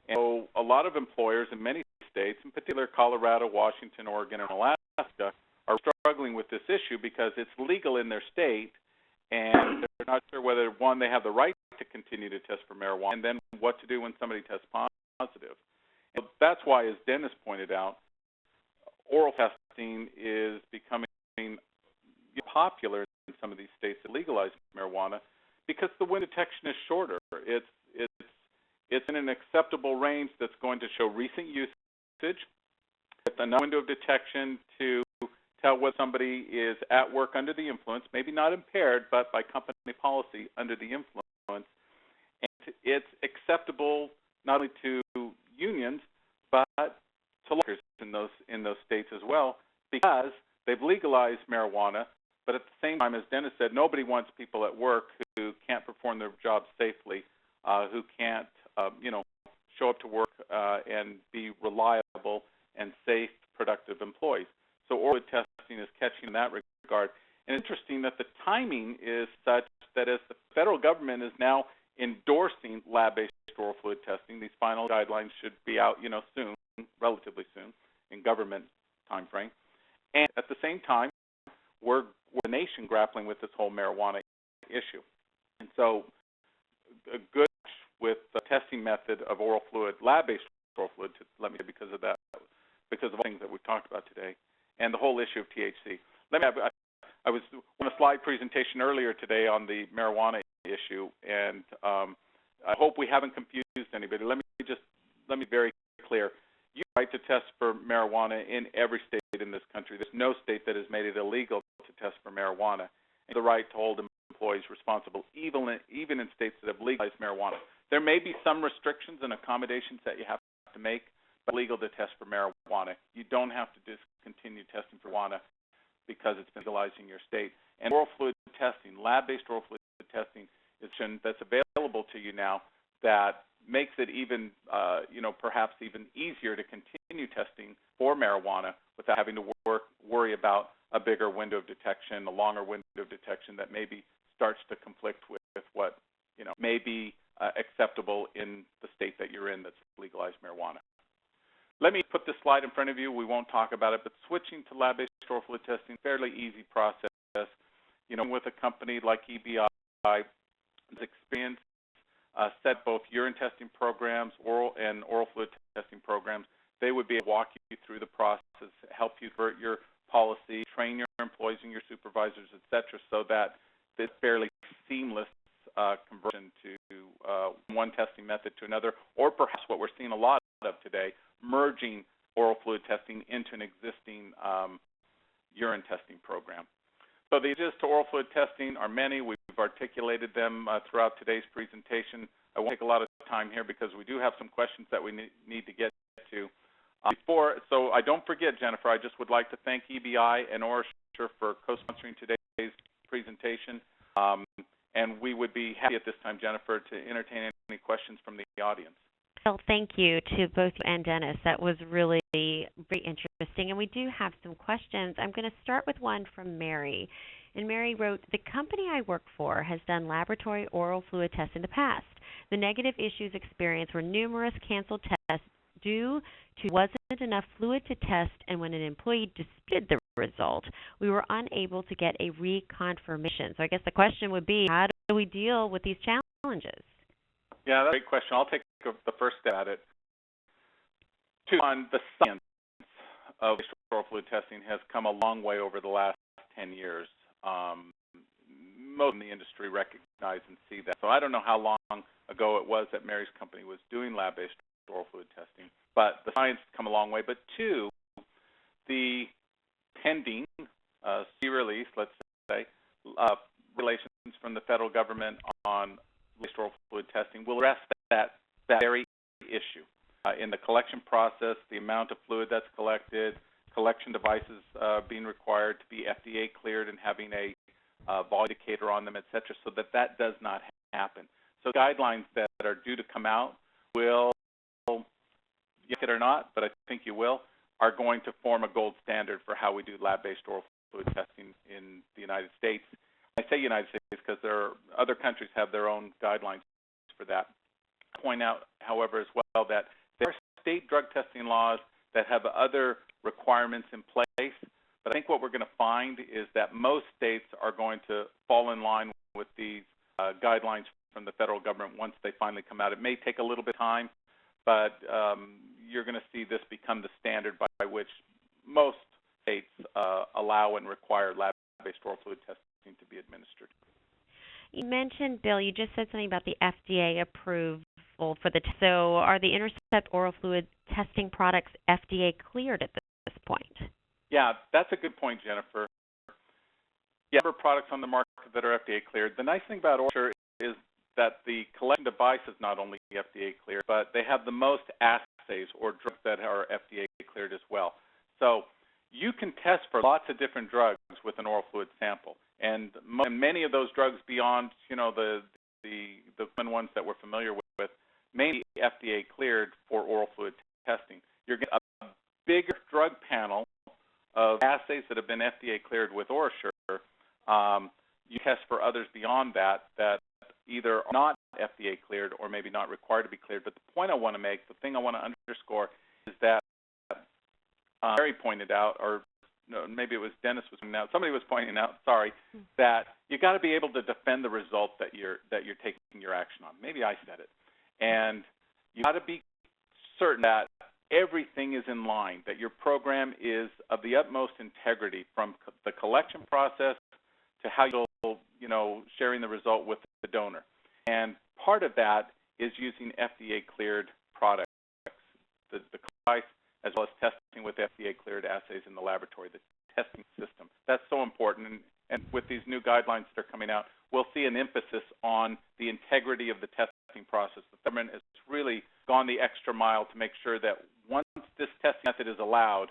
And so a lot of employers in many states, in particular Colorado, Washington, Oregon, and Alaska, are struggling with this issue because it's legal in their state, and they're not sure whether, one, they have the right to continue to test for marijuana, and then what to do when somebody tests positive. And that's why, as Dennis pointed out, oral testing is becoming popular in some of these states that legalize marijuana because the window of detection is shorter. It's in an acceptable range that's going to show recent usage, with a window of detection to tell whether somebody is at work under the influence, maybe not impaired, but by company policy under the influence. And it's acceptable not only to unions, but to workers in those states as well, because they've legalized marijuana. But at the same time, as Dennis said, nobody wants people at work who can't perform their jobs safely, who can't show up to work and be reliable and safe, productive employees. So oral fluid testing is catching in that regard. And it's interesting that the timing is such that as the federal government is now endorsing lab-based oral fluid testing, these final guidelines should be out, soon, relatively soon, in government time frame. And at the same time, we're the nation grappling with this whole marijuana issue. And so a good with the testing method of oral fluid, lab-based oral fluid, because of the things that we've talked about today, and the whole issue of THC. I was on a slide presentation earlier today on the marijuana issue, and I hope we haven't confused anybody. Let me be very clear. You have the right to test for marijuana in every state in this country. There's no state that has made it illegal to test for marijuana. And the right to hold employees responsible, even in states that have legalized marijuana. There may be some restrictions and accommodations that you have to make, but it's legal to test for marijuana. You don't have to discontinue testing for marijuana because it's been legalized in your state. And oral fluid testing, lab-based oral fluid testing, that's available to you now that makes it even, perhaps even easier to continue testing for marijuana without having to worry about a bigger window of detection, a longer window of detection that maybe starts to conflict with what, may be acceptable in the state that you're in that's legalized marijuana. Let me put this slide in front of you. We won't talk about it, but switching to lab-based oral fluid testing, fairly easy process. With a company like EBI, experience set both urine testing programs, oral fluid testing programs. They would be able to walk you through the process, help you convert your policy, train your employees and your supervisors, et cetera, so that this fairly seamless conversion to one testing method to another, or perhaps what we're seeing a lot of today, merging oral fluid testing into an existing urine testing program. So the advantages to oral fluid testing are many. We've articulated them throughout today's presentation. I won't take a lot of time here because we do have some questions that we need to get to. So I don't forget, Jennifer, I just would like to thank EBI and OraSure for co-sponsoring today's presentation. And we would be happy at this time, Jennifer, to entertain any questions from the audience. Well, thank you to both you and Dennis. That was really very interesting. And we do have some questions. I'm going to start with one from Mary. And Mary wrote, the company I work for has done laboratory oral fluid tests in the past. The negative issues experienced were numerous canceled tests due to wasn't enough fluid to test, and when an employee disputed the result, we were unable to get a reconfirmation. So I guess the question would be, how do we deal with these challenges? Yeah, that's a great question. I'll take the first stab at it. On the science of oral fluid testing has come a long way over the last 10 years. Most in the industry recognize and see that. So I don't know how long ago it was that Mary's company was doing lab-based oral fluid testing, but the science has come a long way. But two, the pending release, let's say, regulations from the federal government on oral fluid testing will address that very issue. In the collection process, the amount of fluid that's collected, collection devices being required to be FDA cleared and having a volume indicator on them, et cetera, so that does not happen. So guidelines that are due to come out will, like it or not, but I think you will, are going to form a gold standard for how we do lab-based oral fluid testing in the United States. I say United States because other countries have their own guidelines for that. I point out, however, as well that there are state drug testing laws that have other requirements in place, but I think what we're going to find is that most states are going to fall in line with these guidelines from the federal government once they finally come out. It may take a little bit of time, but you're going to see this become the standard by which most states allow and require lab-based oral fluid testing to be administered. You mentioned, Bill, you just said something about the FDA approval for the so are the Intercept oral fluid testing products FDA cleared at this point? Yeah, that's a good point, Jennifer. Yeah, there are products on the market that are FDA cleared. The nice thing about OraSure is that the collection device is not only FDA cleared, but they have the most assays or drugs that are FDA cleared as well. So you can test for lots of different drugs with an oral fluid sample, and many of those drugs beyond, the common ones that we're familiar with, mainly FDA cleared for oral fluid testing. You're getting a bigger drug panel of assays that have been FDA cleared with OraSure. You test for others beyond that either are not FDA cleared or maybe not required to be cleared. But the point I want to make, the thing I want to underscore, is that Mary pointed out, or no, maybe it was Dennis was pointing out, somebody was pointing out, sorry, that you got to be able to defend the result that you're taking your action on. Maybe I said it. And you got to be certain that everything is in line, that your program is of the utmost integrity from the collection process to how you'll, sharing the result with the donor. And part of that is using FDA-cleared products, the device, as well as testing with FDA-cleared assays in the laboratory, the testing system. That's so important. And with these new guidelines that are coming out, we'll see an emphasis on the integrity of the testing process. The government has really gone the extra mile to make sure that once this testing method is allowed,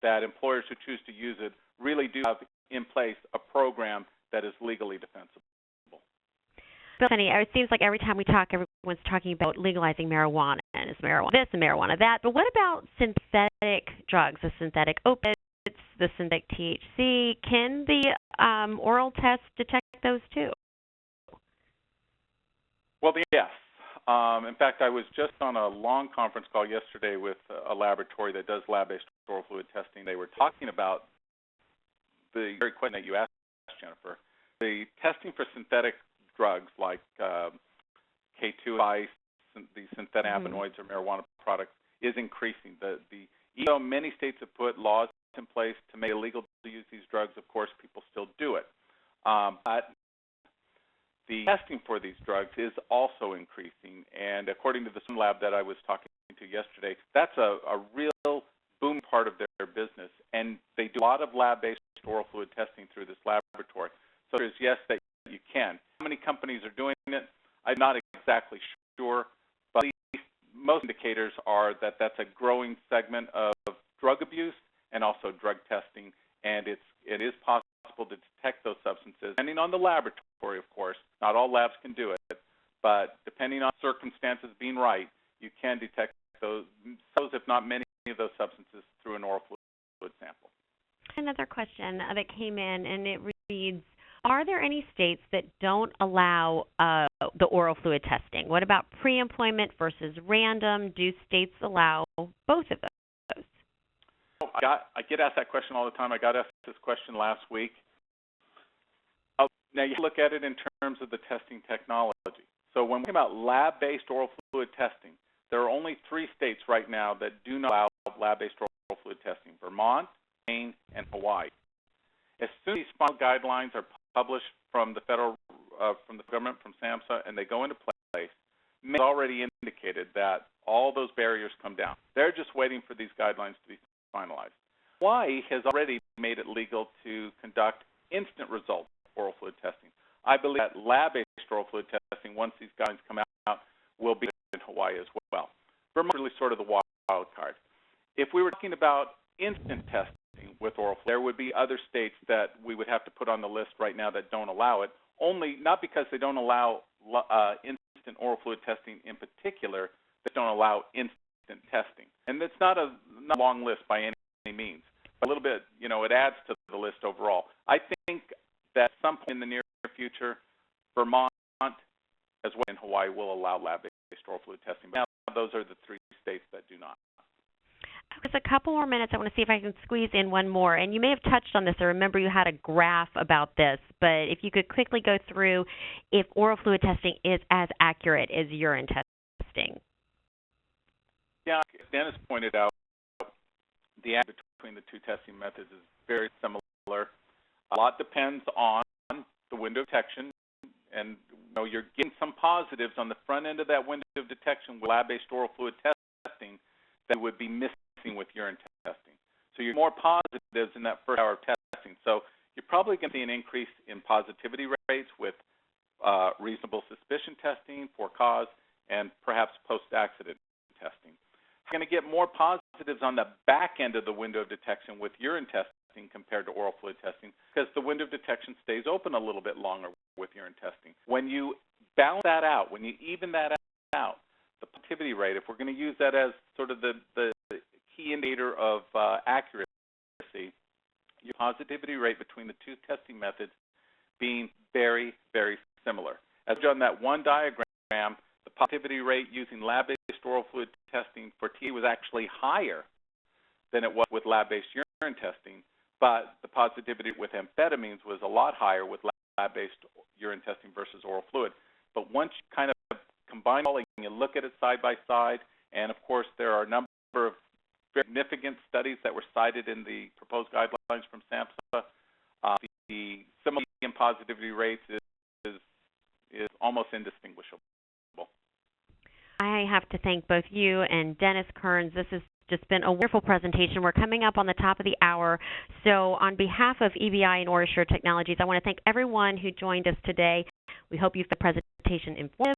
that employers who choose to use it really do have in place a program that is legally defensible. Bill, Penny, it seems like every time we talk, everyone's talking about legalizing marijuana, and it's marijuana this and marijuana that. But what about synthetic drugs, the synthetic opiates, the synthetic THC? Can the oral test detect those too? Well, yes. In fact, I was just on a long conference call yesterday with a laboratory that does lab-based oral fluid testing. They were talking about the very question that you asked, Jennifer. The testing for synthetic drugs like K2 ice, the synthetic cannabinoids or marijuana products is increasing. Even though many states have put laws in place to make it illegal to use these drugs, of course, people still do it. But the testing for these drugs is also increasing, and according to the swim lab that I was talking to yesterday, that's a real boom part of their business, and they do a lot of lab-based oral fluid testing through this laboratory. So there's yes that you can. How many companies are doing it? I'm not exactly sure, but at least most indicators are that that's a growing segment of drug abuse and also drug testing, and it is possible to detect those substances, depending on the laboratory, of course. Not all labs can do it, but depending on circumstances being right, you can detect those, if not many of those substances through an oral fluid sample. Another question that came in, and it reads, are there any states that don't allow the oral fluid testing? What about pre-employment versus random? Do states allow both of those? I get asked that question all the time. I got asked this question last week. Now, you look at it in terms of the testing technology. So when we're talking about lab-based oral fluid testing, there are only 3 states right now that do not allow lab-based oral fluid testing: Vermont, Maine, and Hawaii. As soon as these final guidelines are published from the federal, from the government, from SAMHSA, and they go into place, Maine has already indicated that all those barriers come down. They're just waiting for these guidelines to be finalized. Hawaii has already made it legal to conduct instant result oral fluid testing. I believe that lab-based oral fluid testing, once these guidelines come out, will be in Hawaii as well. Vermont is really sort of the wild card. If we were talking about instant testing with oral fluid, there would be other states that we would have to put on the list right now that don't allow it, only not because they don't allow instant oral fluid testing in particular, they don't allow instant testing. And it's not a long list by any means. A little bit, it adds to the list overall. I think that at some point in the near future, Vermont as well as Hawaii will allow lab-based oral fluid testing. But now those are the 3 states that do not. Just a couple more minutes. I want to see if I can squeeze in one more. And you may have touched on this. I remember you had a graph about this. But if you could quickly go through if oral fluid testing is as accurate as urine testing. Yeah, Dennis pointed out the average between the 2 testing methods is very similar. A lot depends on the window of detection. And you're getting some positives on the front end of that window of detection with lab-based oral fluid testing that would be missing with urine testing. So you're more positives in that first hour of testing. So you're probably going to see an increase in positivity rates with reasonable suspicion testing for cause and perhaps post-accident testing. You're going to get more positives on the back end of the window of detection with urine testing compared to oral fluid testing because the window of detection stays open a little bit longer with urine testing. When you balance that out, when you even that out, the positivity rate, if we're going to use that as sort of the key indicator of accuracy, your positivity rate between the 2 testing methods being very, very similar. As on that one diagram, the positivity rate using lab-based oral fluid testing for TB was actually higher than it was with lab-based urine testing, but the positivity with amphetamines was a lot higher with lab-based urine testing versus oral fluid. But once you kind of combine all and you look at it side by side, and of course there are a number of significant studies that were cited in the proposed guidelines from SAMHSA, the similarity in positivity rates is almost indistinguishable. I have to thank both you and Dennis Kearns. This has just been a wonderful presentation. We're coming up on the top of the hour. So on behalf of EBI and OraSure Technologies, I want to thank everyone who joined us today. We hope you found the presentation informative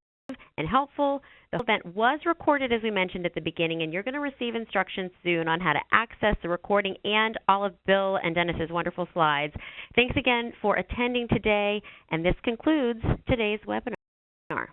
and helpful. The event was recorded, as we mentioned at the beginning, and you're going to receive instructions soon on how to access the recording and all of Bill and Dennis's wonderful slides. Thanks again for attending today, and this concludes today's webinar.